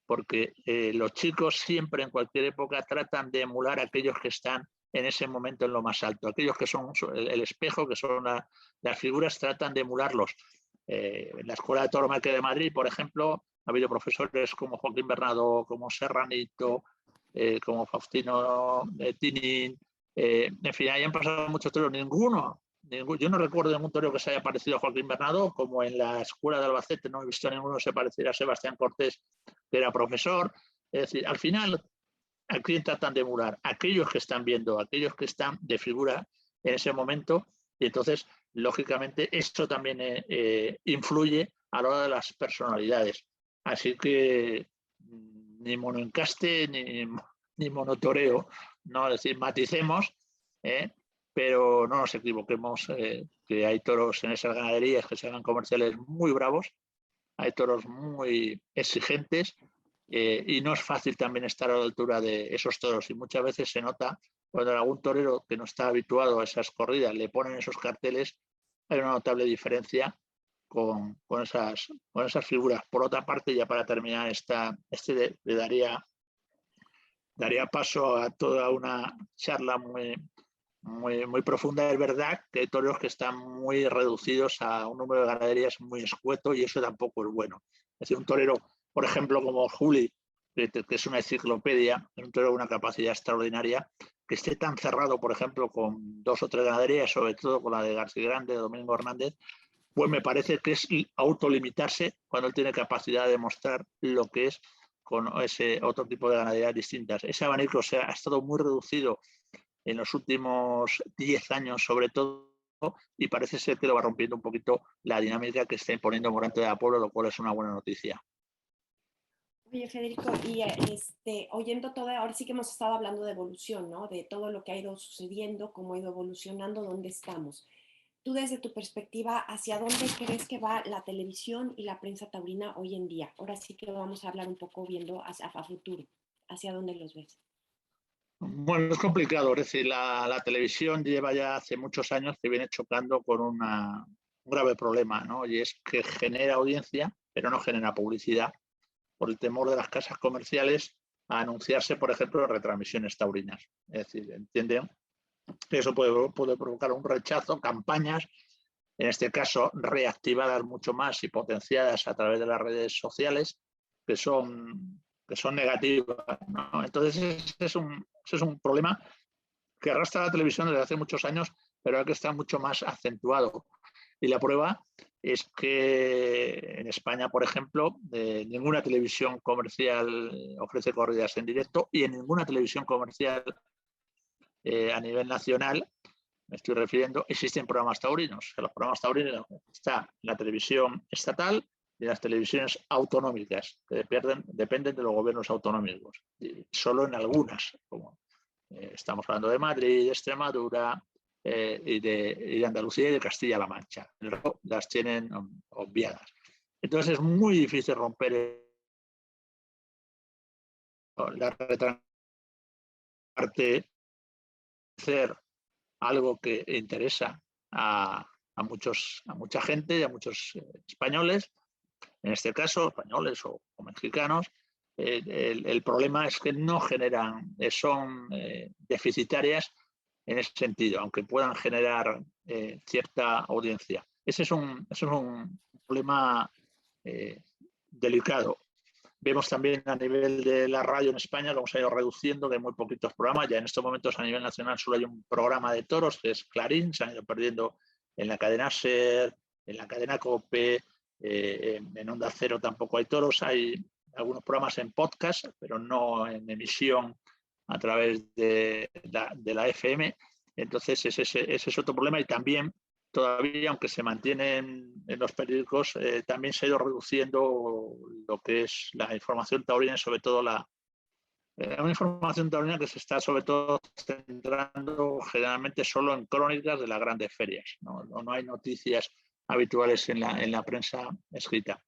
porque los chicos siempre en cualquier época tratan de emular a aquellos que están en ese momento en lo más alto. Aquellos que son el espejo, que son las figuras, tratan de emularlos. En la Escuela de Tauromaquia de Madrid, por ejemplo, ha habido profesores como Joaquín Bernardo, como Serranito, como Faustino Tinin, en fin, hayan pasado muchos toreros, yo no recuerdo ningún torero que se haya parecido a Joaquín Bernardo, como en la Escuela de Albacete no he visto a ninguno que se pareciera a Sebastián Cortés, que era profesor. Es decir, al final, ¿a quién tratan de emular? Aquellos que están viendo, aquellos que están de figura en ese momento, y entonces, lógicamente, esto también influye a la hora de las personalidades. Así que ni monoencaste ni monotoreo, ¿no? Es decir, maticemos, pero no nos equivoquemos, que hay toros en esas ganaderías que se hagan comerciales muy bravos, hay toros muy exigentes, y no es fácil también estar a la altura de esos toros, y muchas veces se nota cuando algún torero que no está habituado a esas corridas le ponen esos carteles, hay una notable diferencia con esas figuras. Por otra parte, ya para terminar, le daría paso a toda una charla muy profunda. Es verdad que hay toreros que están muy reducidos a un número de ganaderías muy escueto, y eso tampoco es bueno. Es decir, un torero, por ejemplo, como Juli, que es una enciclopedia, es un torero de una capacidad extraordinaria, que esté tan cerrado, por ejemplo, con 2 o 3 ganaderías, sobre todo con la de García Grande, de Domingo Hernández, pues me parece que es autolimitarse cuando él tiene capacidad de mostrar lo que es con ese otro tipo de ganaderías distintas. Ese abanico ha estado muy reducido en los últimos 10 años, sobre todo, y parece ser que lo va rompiendo un poquito la dinámica que está imponiendo Morante de la Puebla, lo cual es una buena noticia. Oye, Federico, y oyendo todo, ahora sí que hemos estado hablando de evolución, ¿no? De todo lo que ha ido sucediendo, cómo ha ido evolucionando, dónde estamos. Tú desde tu perspectiva, ¿hacia dónde crees que va la televisión y la prensa taurina hoy en día? Ahora sí que vamos a hablar un poco viendo hacia futuro. ¿Hacia dónde los ves? Bueno, es complicado, es decir, la televisión lleva ya hace muchos años que viene chocando con un grave problema, ¿no? Y es que genera audiencia, pero no genera publicidad, por el temor de las casas comerciales a anunciarse, por ejemplo, en retransmisiones taurinas. Es decir, entienden que eso puede provocar un rechazo, campañas, en este caso reactivadas mucho más y potenciadas a través de las redes sociales, que son negativas, ¿no? Entonces, ese es un problema que arrastra la televisión desde hace muchos años, pero que está mucho más acentuado. Y la prueba es que en España, por ejemplo, ninguna televisión comercial ofrece corridas en directo, y en ninguna televisión comercial a nivel nacional, me estoy refiriendo, existen programas taurinos. Los programas taurinos están en la televisión estatal y en las televisiones autonómicas, que dependen de los gobiernos autonómicos, y solo en algunas, como estamos hablando de Madrid, de Extremadura, y de Andalucía y de Castilla-La Mancha. Las tienen obviadas. Entonces es muy difícil romper la retransmisión, hacer algo que interesa a mucha gente y a muchos españoles, en este caso españoles o mexicanos. El problema es que no generan, son deficitarias en ese sentido, aunque puedan generar cierta audiencia. Ese es un problema delicado. Vemos también a nivel de la radio en España cómo se ha ido reduciendo, de muy poquitos programas. Ya en estos momentos a nivel nacional solo hay un programa de toros, que es Clarín. Se han ido perdiendo en la cadena SER, en la cadena COPE, en Onda Cero tampoco hay toros. Hay algunos programas en podcast, pero no en emisión a través de la FM. Entonces ese es otro problema. Y también todavía, aunque se mantienen en los periódicos, también se ha ido reduciendo lo que es la información taurina, sobre todo la Una información taurina que se está sobre todo centrando generalmente solo en crónicas de las grandes ferias. No hay noticias habituales en la prensa escrita.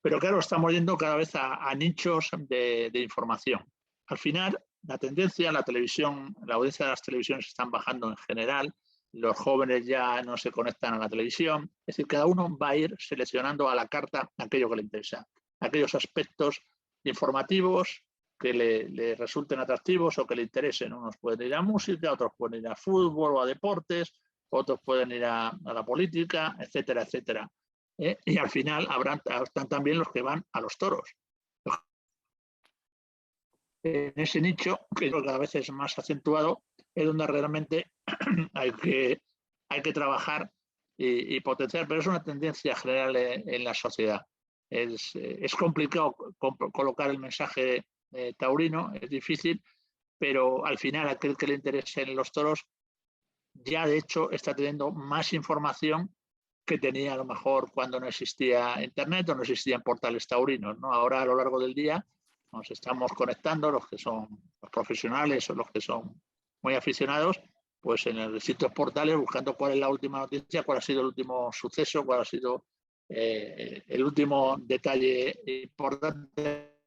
Pero claro, estamos yendo cada vez a nichos de información. Al final, la tendencia, la televisión, la audiencia de las televisiones están bajando en general, los jóvenes ya no se conectan a la televisión, es decir, cada uno va a ir seleccionando a la carta aquello que le interesa, aquellos aspectos informativos que le resulten atractivos o que le interesen. Unos pueden ir a música, otros pueden ir a fútbol o a deportes, otros pueden ir a la política, etcétera, etcétera. Y al final están también los que van a los toros. En ese nicho, que cada vez es más acentuado, es donde realmente hay que trabajar y potenciar, pero es una tendencia general en la sociedad. Es complicado colocar el mensaje taurino, es difícil, pero al final aquel que le interesen los toros ya de hecho está teniendo más información que tenía a lo mejor cuando no existía internet o no existían portales taurinos, ¿no? Ahora a lo largo del día nos estamos conectando, los que son los profesionales o los que son muy aficionados, pues en los distintos portales buscando cuál es la última noticia, cuál ha sido el último suceso, cuál ha sido el último detalle importante,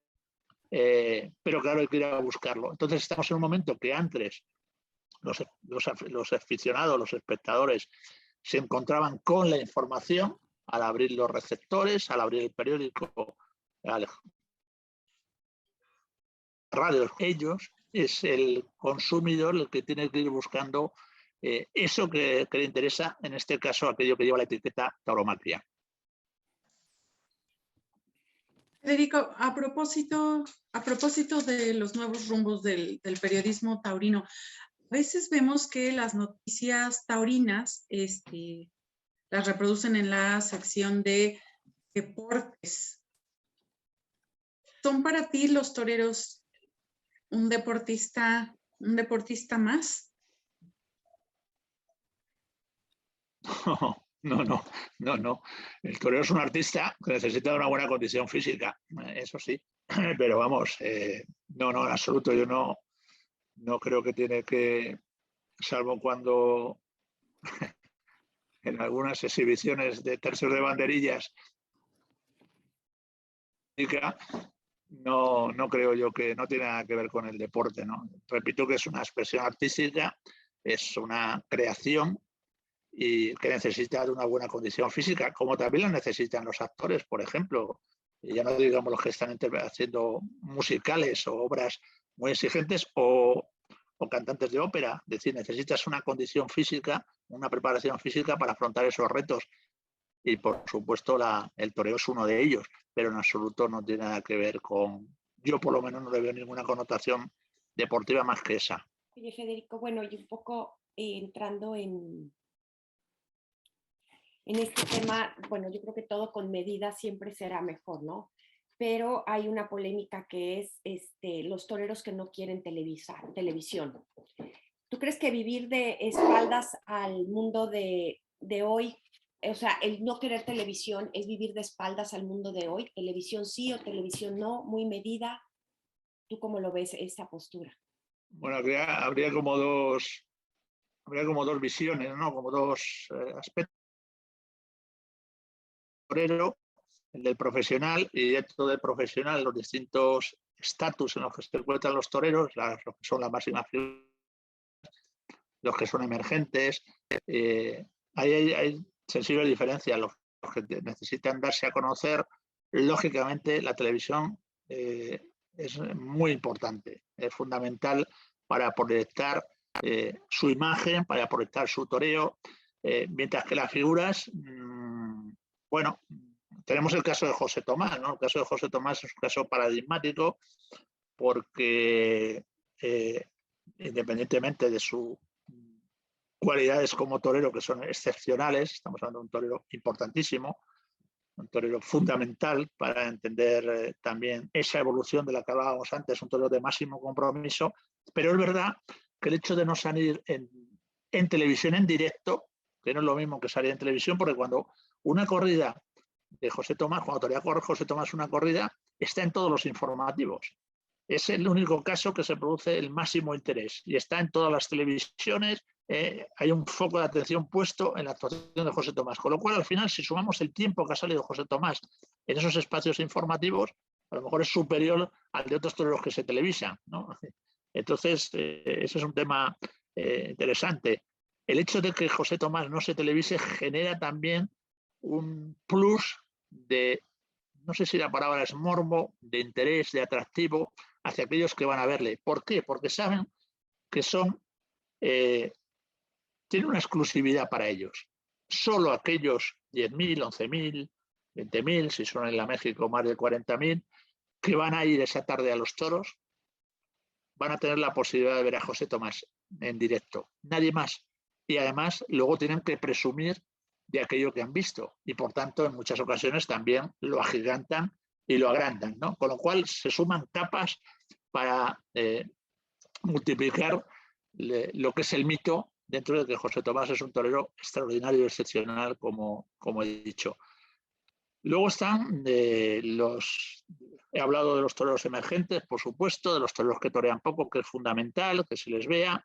pero claro, hay que ir a buscarlo. Entonces estamos en un momento que antes los aficionados, los espectadores, se encontraban con la información al abrir los receptores, al abrir el periódico, al radio. Ellos es el consumidor el que tiene que ir buscando eso que le interesa, en este caso aquello que lleva la etiqueta tauromaquia. Federico, a propósito de los nuevos rumbos del periodismo taurino, a veces vemos que las noticias taurinas las reproducen en la sección de deportes. ¿Son para ti los toreros un deportista más? No. El torero es un artista que necesita una buena condición física, eso sí, pero vamos, no, en absoluto, yo no creo que tiene que, salvo cuando en algunas exhibiciones de tercios de banderillas, no creo yo que no tiene nada que ver con el deporte, ¿no? Repito que es una expresión artística, es una creación y que necesita de una buena condición física, como también la necesitan los actores, por ejemplo. Y ya no digamos los que están haciendo musicales o obras muy exigentes o cantantes de ópera. Es decir, necesitas una condición física, una preparación física para afrontar esos retos. Y por supuesto el toreo es uno de ellos, pero en absoluto no tiene nada que ver con... Yo por lo menos no le veo ninguna connotación deportiva más que esa. Oye, Federico, bueno, y un poco entrando en este tema, bueno, yo creo que todo con medida siempre será mejor, ¿no? Pero hay una polémica que es los toreros que no quieren televisión. ¿Tú crees que vivir de espaldas al mundo de hoy, o sea, el no querer televisión es vivir de espaldas al mundo de hoy? ¿Televisión sí o televisión no? Muy medida. ¿Tú cómo lo ves esa postura? Bueno, habría como dos visiones, ¿no? Como dos aspectos. Torero, el del profesional, y dentro del profesional los distintos estatus en los que se encuentran los toreros, los que son las máximas figuras, los que son emergentes. Hay sensibles diferencias. Los que necesitan darse a conocer, lógicamente la televisión es muy importante, es fundamental para proyectar su imagen, para proyectar su toreo, mientras que las figuras, bueno, tenemos el caso de José Tomás, ¿no? El caso de José Tomás es un caso paradigmático porque independientemente de sus cualidades como torero, que son excepcionales, estamos hablando de un torero importantísimo, un torero fundamental para entender también esa evolución de la que hablábamos antes, un torero de máximo compromiso, pero es verdad que el hecho de no salir en televisión en directo, que no es lo mismo que salir en televisión, porque cuando una corrida de José Tomás, cuando torea José Tomás una corrida, está en todos los informativos. es el único caso que se produce el máximo interés y está en todas las televisiones. Hay un foco de atención puesto en la actuación de José Tomás, con lo cual al final, si sumamos el tiempo que ha salido José Tomás en esos espacios informativos, a lo mejor es superior al de otros toreros que se televisan, ¿no? Entonces, ese es un tema interesante. El hecho de que José Tomás no se televise genera también un plus de, no sé si la palabra es morbo, de interés, de atractivo hacia aquellos que van a verle. ¿Por qué? Porque saben que tienen una exclusividad para ellos. Solo aquellos 10.000, 11.000, 20.000, si son en la México más de 40.000, que van a ir esa tarde a los toros, van a tener la posibilidad de ver a José Tomás en directo. Nadie más. Y además luego tienen que presumir de aquello que han visto y por tanto en muchas ocasiones también lo agigantan y lo agrandan, ¿no? Con lo cual se suman capas para multiplicar lo que es el mito dentro de que José Tomás es un torero extraordinario y excepcional, como he dicho. Luego están he hablado de los toreros emergentes, por supuesto, de los toreros que torean poco, que es fundamental, que se les vea.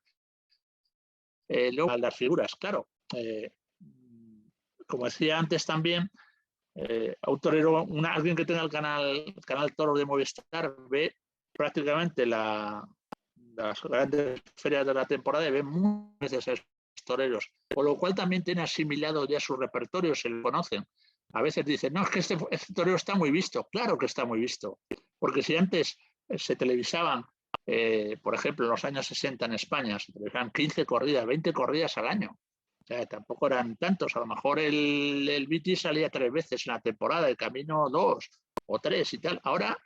Luego las figuras, claro. Como decía antes también, a un torero, alguien que tenga el canal Toro de Movistar, ve prácticamente las grandes ferias de la temporada y ve muchas veces a esos toreros, con lo cual también tiene asimilado ya su repertorio, se lo conocen. A veces dicen, no, es que este torero está muy visto. Claro que está muy visto, porque si antes se televisaban, por ejemplo, en los años 60 en España, se televisaban 15 corridas, 20 corridas al año. O sea, tampoco eran tantos. A lo mejor el Viti salía 3 veces en la temporada, el Camino 2 o 3 y tal. Ahora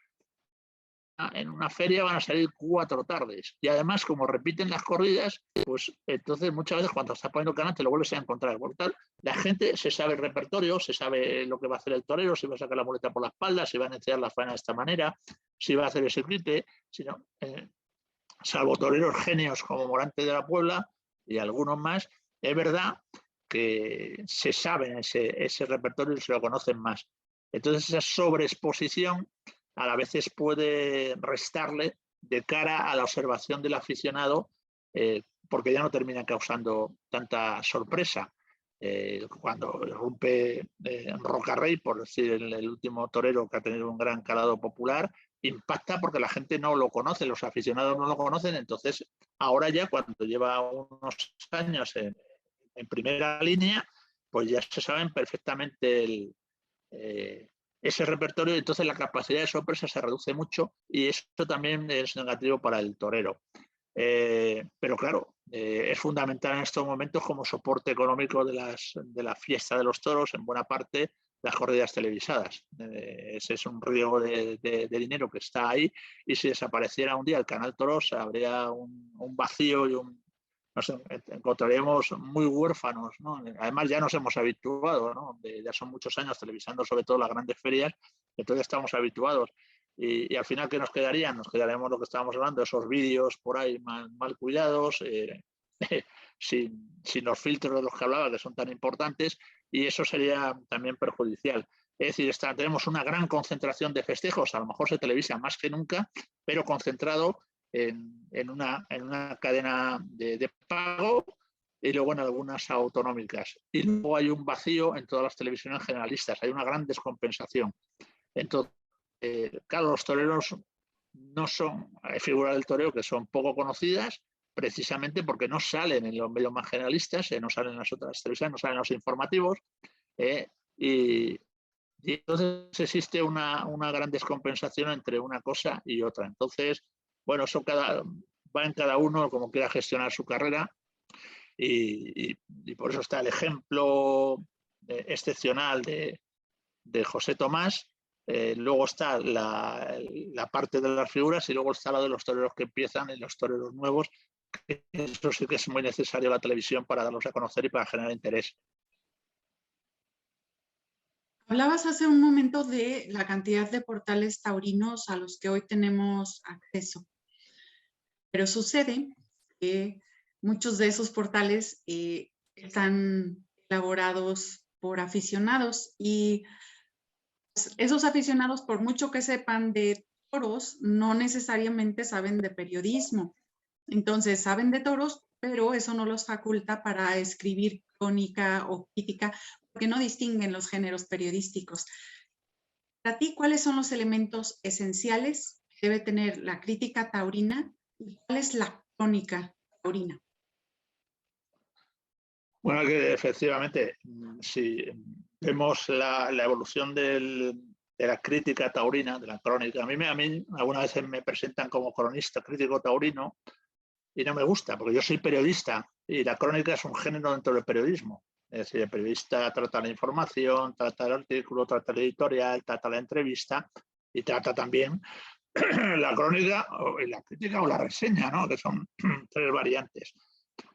en una feria van a salir 4 tardes. Y además, como repiten las corridas, pues entonces muchas veces cuando estás poniendo canal te lo vuelves a encontrar. Por tal, la gente se sabe el repertorio, se sabe lo que va a hacer el torero, si va a sacar la muleta por la espalda, si va a iniciar la faena de esta manera, si va a hacer ese quite, salvo toreros genios como Morante de la Puebla y algunos más, es verdad que se sabe ese repertorio y se lo conocen más. Entonces esa sobreexposición a la veces puede restarle de cara a la observación del aficionado, porque ya no termina causando tanta sorpresa. Cuando rompe Rocarrey, por decir el último torero que ha tenido un gran calado popular, impacta porque la gente no lo conoce, los aficionados no lo conocen. Entonces ahora ya cuando lleva unos años en primera línea, pues ya se saben perfectamente ese repertorio, y entonces la capacidad de sorpresa se reduce mucho y eso también es negativo para el torero. Pero claro, es fundamental en estos momentos como soporte económico de la fiesta de los toros, en buena parte las corridas televisadas. Ese es un río de dinero que está ahí, y si desapareciera un día el canal Toros habría un vacío y nos encontraríamos muy huérfanos, ¿no? Además ya nos hemos habituado, ¿no? Ya son muchos años televisando sobre todo las grandes ferias, entonces estamos habituados. Y al final, ¿qué nos quedaría? Nos quedaríamos lo que estábamos hablando, esos vídeos por ahí mal cuidados, sin los filtros de los que hablaba, que son tan importantes, y eso sería también perjudicial. Es decir, tenemos una gran concentración de festejos, a lo mejor se televisa más que nunca, pero concentrado en una cadena de pago y luego en algunas autonómicas. Y luego hay un vacío en todas las televisiones generalistas, hay una gran descompensación. Entonces, claro, los toreros no son, hay figuras del toreo que son poco conocidas, precisamente porque no salen en los medios más generalistas, no salen en las otras televisiones, no salen en los informativos, y entonces existe una gran descompensación entre una cosa y otra. Entonces, bueno, eso va en cada uno como quiera gestionar su carrera, y por eso está el ejemplo excepcional de José Tomás. Luego está la parte de las figuras, y luego está la de los toreros que empiezan y los toreros nuevos. Eso sí que es muy necesario la televisión para darlos a conocer y para generar interés. Hablabas hace un momento de la cantidad de portales taurinos a los que hoy tenemos acceso, pero sucede que muchos de esos portales están elaborados por aficionados, y esos aficionados, por mucho que sepan de toros no necesariamente saben de periodismo. Entonces, saben de toros, pero eso no los faculta para escribir crónica o crítica, porque no distinguen los géneros periodísticos. Para ti, ¿cuáles son los elementos esenciales que debe tener la crítica taurina y cuál es la crónica taurina? Bueno, que efectivamente, si vemos la evolución de la crítica taurina, de la crónica, a mí algunas veces me presentan como cronista crítico taurino y no me gusta, porque yo soy periodista y la crónica es un género dentro del periodismo. Es decir, el periodista trata la información, trata el artículo, trata el editorial, trata la entrevista y trata también la crónica, la crítica o la reseña, ¿no? Que son tres variantes.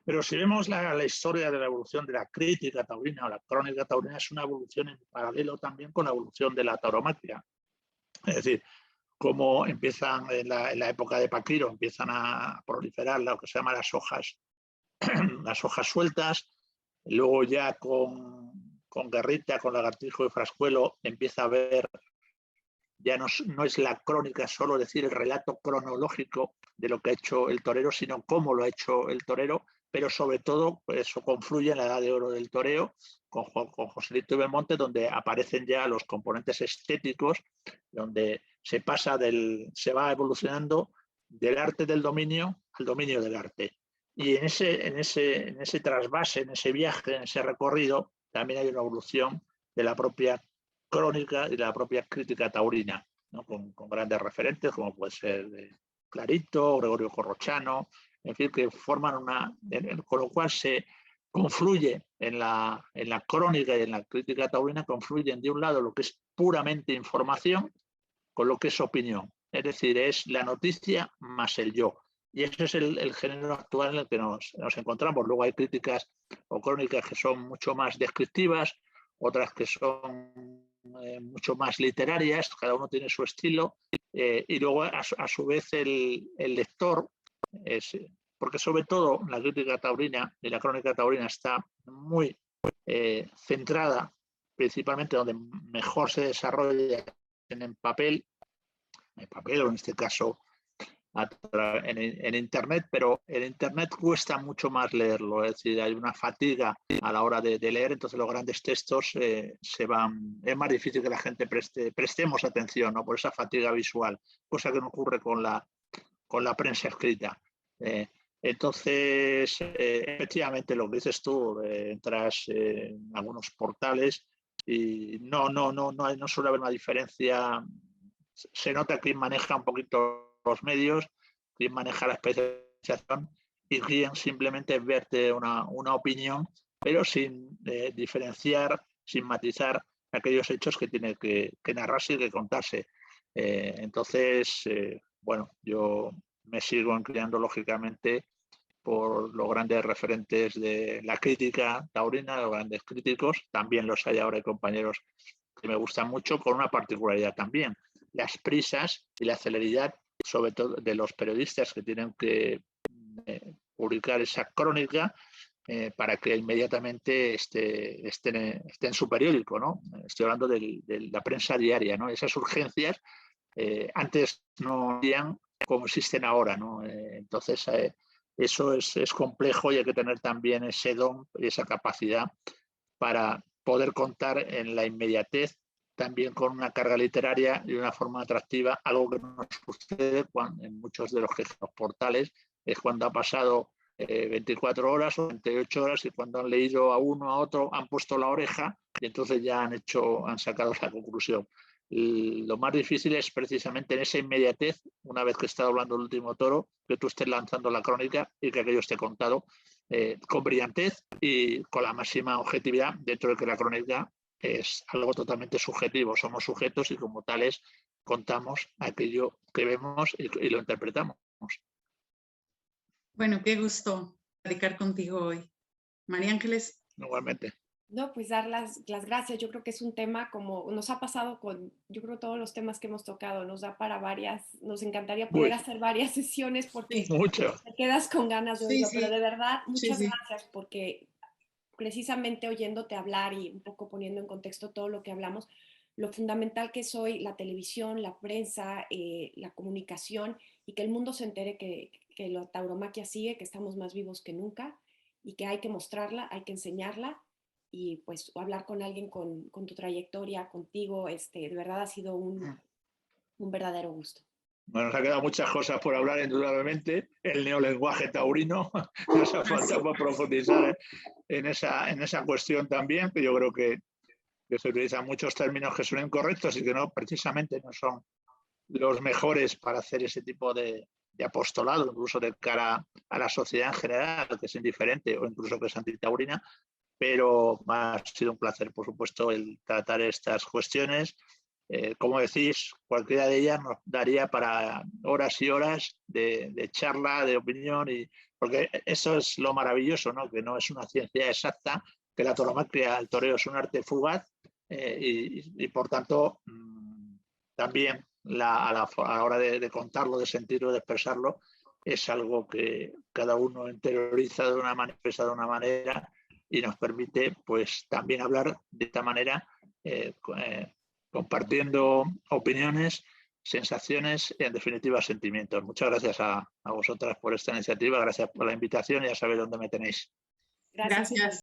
Pero si vemos la historia de la evolución de la crítica taurina o la crónica taurina, es una evolución en paralelo también con la evolución de la tauromaquia. Es decir, cómo empiezan en la época de Paquiro, empiezan a proliferar lo que se llama las hojas sueltas, luego ya con Guerrita, con Lagartijo y Frascuelo, empieza a haber, ya no es la crónica solo decir el relato cronológico de lo que ha hecho el torero, sino cómo lo ha hecho el torero, pero sobre todo eso confluye en la edad de oro del toreo con Joselito y Belmonte, donde aparecen ya los componentes estéticos, donde se va evolucionando del arte del dominio al dominio del arte. Y en ese trasvase, en ese viaje, en ese recorrido, también hay una evolución de la propia crónica y de la propia crítica taurina, ¿no? Con grandes referentes como puede ser Clarito, Gregorio Corrochano, en fin, que forman con lo cual se confluye en la crónica y en la crítica taurina, confluyen de un lado lo que es puramente información con lo que es opinión. Es decir, es la noticia más el yo. Y ese es el género actual en el que nos encontramos. Luego hay críticas o crónicas que son mucho más descriptivas, otras que son mucho más literarias, cada uno tiene su estilo, y luego a su vez el lector, porque sobre todo la crítica taurina y la crónica taurina está muy centrada principalmente donde mejor se desarrolla en papel o en este caso en Internet, pero en Internet cuesta mucho más leerlo, es decir, hay una fatiga a la hora de leer, entonces los grandes textos es más difícil que la gente prestemos atención, ¿no? Por esa fatiga visual, cosa que no ocurre con la prensa escrita. Entonces, efectivamente, lo que dices tú, entras en algunos portales y no suele haber una diferencia. Se nota quién maneja un poquito los medios, quién maneja la especialización y quién simplemente verte una opinión, pero sin diferenciar, sin matizar aquellos hechos que tiene que narrarse y que contarse. Entonces, bueno, yo me sigo inclinando lógicamente por los grandes referentes de la crítica taurina, los grandes críticos, también los hay ahora, hay compañeros que me gustan mucho, con una particularidad también, las prisas y la celeridad, sobre todo de los periodistas que tienen que publicar esa crónica para que inmediatamente esté en su periódico, ¿no? Estoy hablando de la prensa diaria, ¿no? Esas urgencias antes no habían como existen ahora, ¿no? Entonces eso es complejo y hay que tener también ese don y esa capacidad para poder contar en la inmediatez, también con una carga literaria y una forma atractiva, algo que nos sucede en muchos de los portales, es cuando ha pasado 24 horas o 28 horas y cuando han leído a uno, a otro, han puesto la oreja y entonces ya han sacado la conclusión. Lo más difícil es precisamente en esa inmediatez, una vez que está hablando el último toro, que tú estés lanzando la crónica y que aquello esté contado con brillantez y con la máxima objetividad, dentro de que la crónica es algo totalmente subjetivo. Somos sujetos y como tales contamos aquello que vemos y lo interpretamos. Bueno, qué gusto platicar contigo hoy. María Ángeles. Igualmente. No, pues dar las gracias. Yo creo que es un tema como nos ha pasado con, yo creo todos los temas que hemos tocado, nos da para nos encantaría poder hacer varias sesiones porque te quedas con ganas de oírlo, pero de verdad, muchas gracias porque precisamente oyéndote hablar y un poco poniendo en contexto todo lo que hablamos, lo fundamental que es hoy la televisión, la prensa, la comunicación, y que el mundo se entere que la tauromaquia sigue, que estamos más vivos que nunca y que hay que mostrarla, hay que enseñarla, y pues hablar con alguien con tu trayectoria, contigo, de verdad ha sido un verdadero gusto. Bueno, nos ha quedado muchas cosas por hablar, indudablemente. El neolenguaje taurino, nos ha faltado por profundizar en esa cuestión también, que yo creo que se utilizan muchos términos que son incorrectos y que no, precisamente no son los mejores para hacer ese tipo de apostolado, incluso de cara a la sociedad en general, que es indiferente o incluso que es antitaurina, pero ha sido un placer, por supuesto, el tratar estas cuestiones. Como decís, cualquiera de ellas nos daría para horas y horas de charla, de opinión, porque eso es lo maravilloso, ¿no? Que no es una ciencia exacta, que la tauromaquia, el toreo es un arte fugaz, y por tanto también a la hora de contarlo, de sentirlo, de expresarlo, es algo que cada uno interioriza de una manera, expresa de una manera, y nos permite pues también hablar de esta manera, compartiendo opiniones, sensaciones y en definitiva sentimientos. Muchas gracias a vosotras por esta iniciativa, gracias por la invitación y ya sabéis dónde me tenéis. Gracias.